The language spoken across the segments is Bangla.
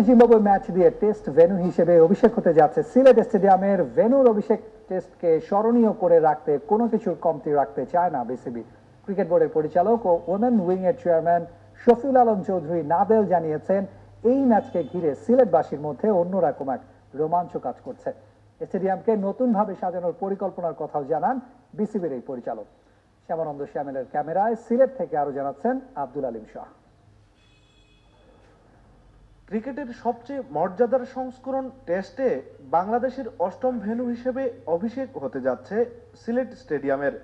জিম্বাবুয়ে ম্যাচ দিয়ে টেস্ট ভেন্যু হিসেবে অভিষেক হতে যাচ্ছে সিলেট স্টেডিয়ামের ভেন্যুর অভিষেক টেস্টকে স্মরণীয় করে রাখতে কোনো কিছুর কমতি রাখতে চায় না বিসিবি। ক্রিকেট বোর্ডের পরিচালক ও ওমেন উইং এর চেয়ারম্যান শফিউল আলম চৌধুরী নাদেল জানিয়েছেন, এই ম্যাচকে ঘিরে সিলেটবাসীর মধ্যে অন্যরকম এক রোমাঞ্চ কাজ করছে। স্টেডিয়ামকে নতুনভাবে সাজানোর পরিকল্পনার কথাও জানান বিসিবির এই পরিচালক। শ্যামানন্দ শ্যামেলের ক্যামেরায় সিলেট থেকে আরো জানাচ্ছেন আব্দুল আলিম শাহ। ক্রিকেটের সবচেয়ে মর্যাদার সংস্করণ টেস্টে বাংলাদেশের অষ্টম ভেন্যু হিসেবে অভিষেক হতে যাচ্ছে সিলেট স্টেডিয়ামের।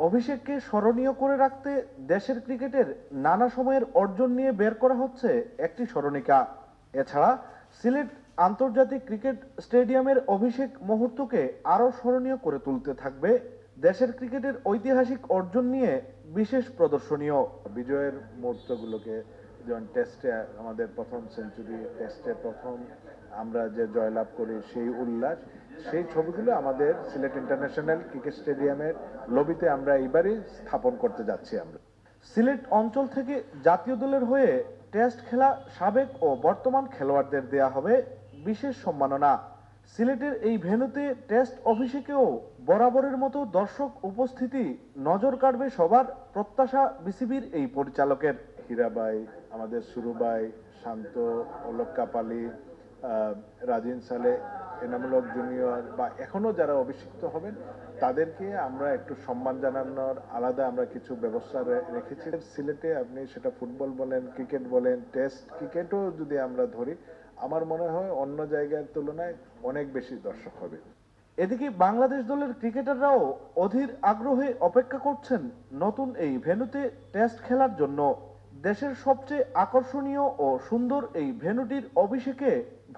অভিষেককে স্মরণীয় করে রাখতে দেশের ক্রিকেটের নানা সময়ের অর্জন নিয়ে বের করা হচ্ছে একটি স্মরণিকা। এছাড়া সিলেট আন্তর্জাতিক ক্রিকেট স্টেডিয়ামের অভিষেক মুহূর্তকে আরও স্মরণীয় করে তুলতে থাকবে দেশের ক্রিকেটের ঐতিহাসিক অর্জন নিয়ে বিশেষ প্রদর্শনীয়। বিজয়ের মুহূর্তগুলোকে, যেমন টেস্টে আমাদের প্রথম সেঞ্চুরি, টেস্টে প্রথম আমরা যে জয়লাভ করি সেই উল্লাস, সেই ছবিগুলো আমাদের সিলেট ইন্টারন্যাশনাল ক্রিকেট স্টেডিয়ামের লবিতে আমরা এইবারই স্থাপন করতে যাচ্ছি। আমরা সিলেট অঞ্চল থেকে জাতীয় দলের হয়ে টেস্ট খেলা সাবেক ও বর্তমান খেলোয়াড়দের দেয়া হবে বিশেষ সম্মাননা। সিলেটের এই ভেন্যুতে টেস্ট অভিষেকেও বরাবরের মতো দর্শক উপস্থিতি নজর কাড়বে সবার প্রত্যাশা বিসিবির এই পরিচালকের। হীরাবাই, আমাদের সুরুবাই, শান্ত, অলোক কাপালি, রাজিন সালে, এনামুলক জুনিয়র বা এখনো যারা অভিষিক্ত হবেন তাদেরকে আমরা একটু সম্মান জানানোর আলাদা আমরা কিছু ব্যবস্থা রেখেছি। সিলেটে আপনি সেটা ফুটবল বলেন, ক্রিকেট বলেন, টেস্ট ক্রিকেটও যদি আমরা ধরি, আমার মনে হয় অন্য জায়গার তুলনায় অনেক বেশি দর্শক হবে। এদিকে বাংলাদেশ দলের ক্রিকেটাররাও অধীর আগ্রহে অপেক্ষা করছেন নতুন এই ভেন্যুতে টেস্ট খেলার জন্য। দেশের সবচেয়ে আকর্ষণীয় ও সুন্দর এই ভেন্যুটির অভিষেকে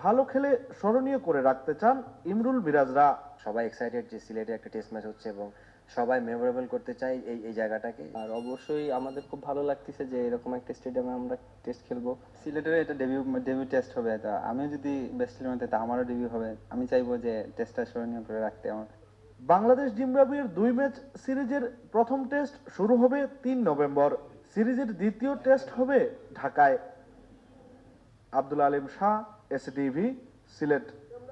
ভালো খেলে স্মরণীয় করে রাখতে চান ইমরুল মিরাজরা। সবাই এক্সাইটেড যে সিলেটে একটা টেস্ট ম্যাচ হচ্ছে এবং সবাই মেমোরেবল করতে চাই এই জায়গাটাকে। আর অবশ্যই আমাদের খুব ভালো লাগতেছে যে এরকম একটা স্টেডিয়ামে আমরা টেস্ট খেলবো। সিলেটের এটা ডেবিউ টেস্ট হবে, তা আমিও যদি বেস্ট ইলেভেনে তা আমারও ডেবিউ হবে। আমি চাইবো যে টেস্টটা স্মরণীয় করে রাখতে। আমার বাংলাদেশ জিম্বাবুয়ের 2 ম্যাচ সিরিজের প্রথম টেস্ট শুরু হবে 3 নভেম্বর। সিরিজের দ্বিতীয় টেস্ট হবে ঢাকায়। আব্দুল আলিম শাহ, এসটিভি, সিলেট।